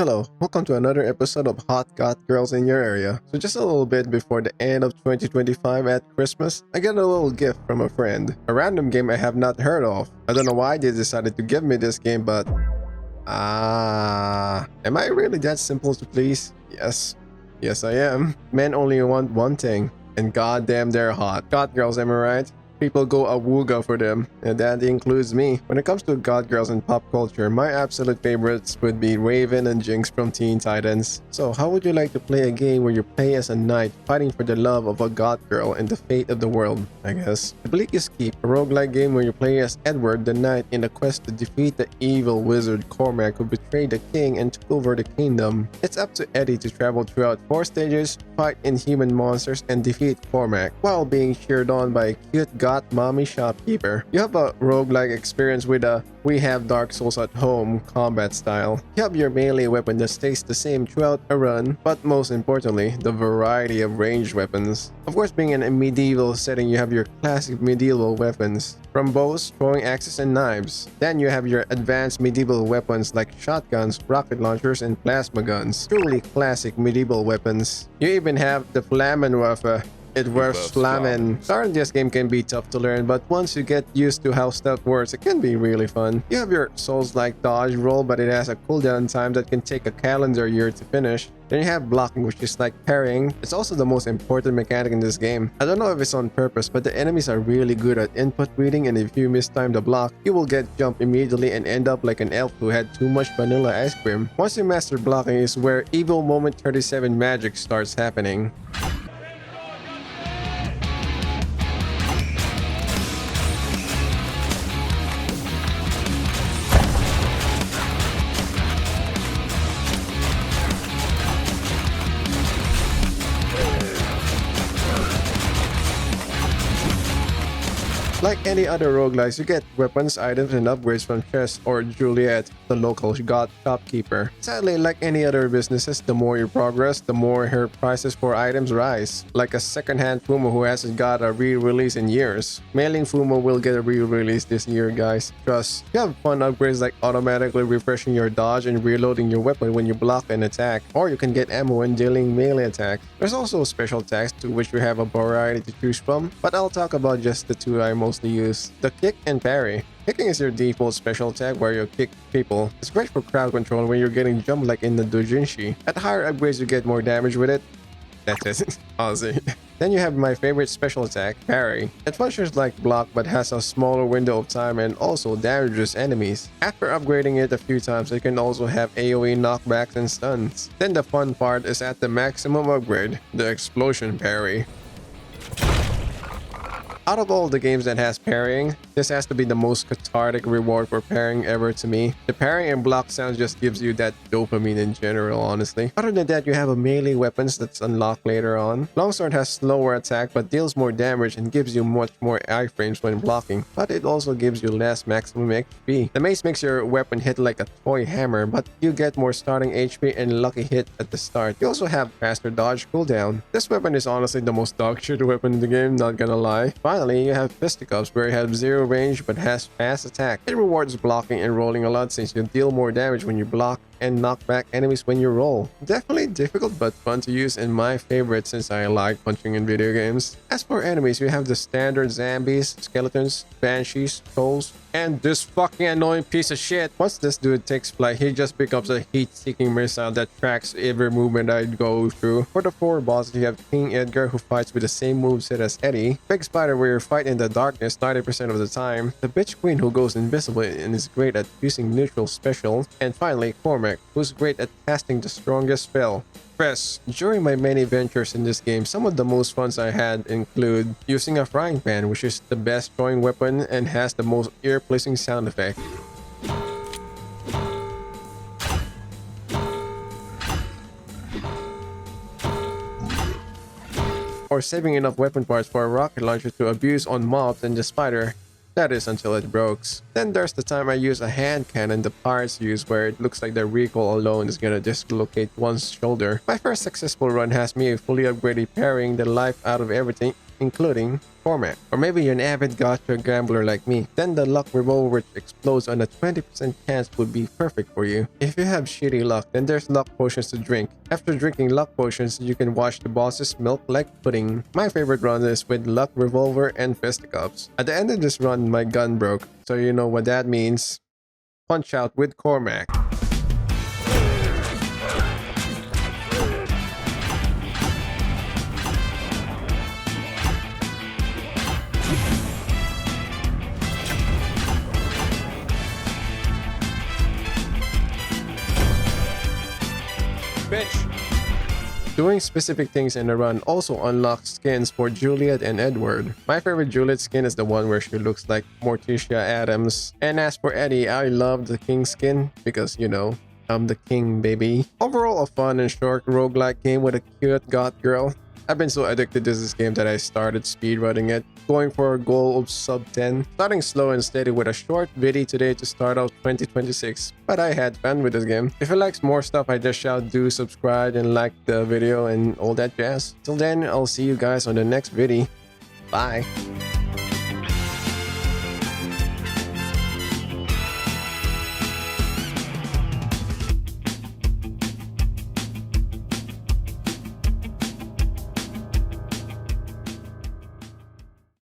Hello, welcome to another episode of Hot Goth Girls in your area. So just a little bit before the end of 2025 at Christmas, I got a little gift from a friend. A random game I have not heard of. I don't know why they decided to give me this game, but... am I really that simple to please? Yes. Yes, I am. Men only want one thing, and goddamn they're hot. Goth girls, am I right? People go awooga for them, and that includes me. When it comes to goth girls in pop culture, my absolute favorites would be Raven and Jinx from Teen Titans. So how would you like to play a game where you play as a knight fighting for the love of a goth girl and the fate of the world, I guess? The Bleakest, a roguelike game where you play as Edward the Knight in a quest to defeat the evil wizard Cormac who betrayed the king and took over the kingdom. It's up to Eddie to travel throughout 4 stages, fight inhuman monsters, and defeat Cormac, while being cheered on by a cute goth mommy shopkeeper. You have a roguelike experience with a we have Dark Souls at home combat style. You have your melee weapon that stays the same throughout a run, but most importantly, the variety of ranged weapons. Of course, being in a medieval setting, you have your classic medieval weapons, from bows, throwing axes, and knives. Then you have your advanced medieval weapons like shotguns, rocket launchers, and plasma guns. Truly classic medieval weapons. You even have the Flammenwaffe. It works flammen. Starting this game can be tough to learn, but once you get used to how stealth works, it can be really fun. You have your Souls-like dodge roll, but it has a cooldown time that can take a calendar year to finish. Then you have blocking, which is like parrying. It's also the most important mechanic in this game. I don't know if it's on purpose, but the enemies are really good at input reading, and if you mistime the block, you will get jumped immediately and end up like an elf who had too much vanilla ice cream. Once you master blocking is where Evil Moment 37 magic starts happening. Like any other roguelikes, you get weapons, items, and upgrades from Chess or Juliet, the local goth shopkeeper. Sadly, like any other businesses, the more you progress, the more her prices for items rise. Like a second-hand Fumo who hasn't got a re-release in years. Mailing Fumo will get a re-release this year, guys. Trust. You have fun upgrades like automatically refreshing your dodge and reloading your weapon when you block an attack, or you can get ammo when dealing melee attacks. There's also special attacks to which you have a variety to choose from, but I'll talk about just the two I mostly use: the kick and parry. Kicking is your default special attack where you kick people. It's great for crowd control when you're getting jumped like in the doujinshi. At higher upgrades you get more damage with it. That's it, honestly. Then you have my favorite special attack, parry. It functions like block but has a smaller window of time and also damages enemies. After upgrading it a few times, it can also have AoE knockbacks and stuns. Then the fun part is at the maximum upgrade, the explosion parry. Out of all the games that has parrying, this has to be the most cathartic reward for parrying ever to me. The parrying and block sounds just gives you that dopamine in general, honestly. Other than that, you have a melee weapons that's unlocked later on. Longsword has slower attack but deals more damage and gives you much more iframes when blocking, but it also gives you less maximum HP. The mace makes your weapon hit like a toy hammer, but you get more starting HP and lucky hit at the start. You also have faster dodge cooldown. This weapon is honestly the most dog shit weapon in the game, not gonna lie. Finally, you have Fisticuffs, where it has zero range but has fast attack. It rewards blocking and rolling a lot since you deal more damage when you block and knock back enemies when you roll. Definitely difficult but fun to use and my favorite since I like punching in video games. As for enemies, you have the standard zombies, skeletons, banshees, trolls, and this fucking annoying piece of shit. Once this dude takes flight, he just becomes a heat-seeking missile that tracks every movement I go through. For the 4 bosses, you have King Edgar who fights with the same moveset as Eddie, Big Spider where you fight in the darkness 90% of the time, the Bitch Queen who goes invisible and is great at using neutral special, and finally Cormac, who's great at casting the strongest spell. Press. During my many ventures in this game, some of the most funs I had include using a frying pan, which is the best throwing weapon and has the most ear-pleasing sound effect. Or saving enough weapon parts for a rocket launcher to abuse on mobs and the spider. That is until it breaks. Then there's the time I use a hand cannon the pirates use where it looks like the recoil alone is gonna dislocate one's shoulder. My first successful run has me fully upgraded parrying the life out of everything, including Cormac. Or maybe you're an avid gacha gambler like me, then the luck revolver which explodes on a 20% chance would be perfect for you. If you have shitty luck, then there's luck potions to drink. After drinking luck potions, you can watch the bosses milk like pudding. My favorite run is with luck revolver and fisticuffs. At the end of this run, my gun broke, so you know what that means. Punch out with Cormac. Bitch. Doing specific things in a run also unlocks skins for Juliet and Edward. My favorite Juliet skin is the one where she looks like Morticia Adams. And as for Eddie, I love the King skin because, you know, I'm the king, baby. Overall, a fun and short roguelike game with a cute goth girl. I've been so addicted to this game that I started speedrunning it, going for a goal of sub 10, starting slow and steady with a short video today to start out 2026. But I had fun with this game. If you like more stuff I just shout, do subscribe and like the video and all that jazz. Till then, I'll see you guys on the next video. Bye.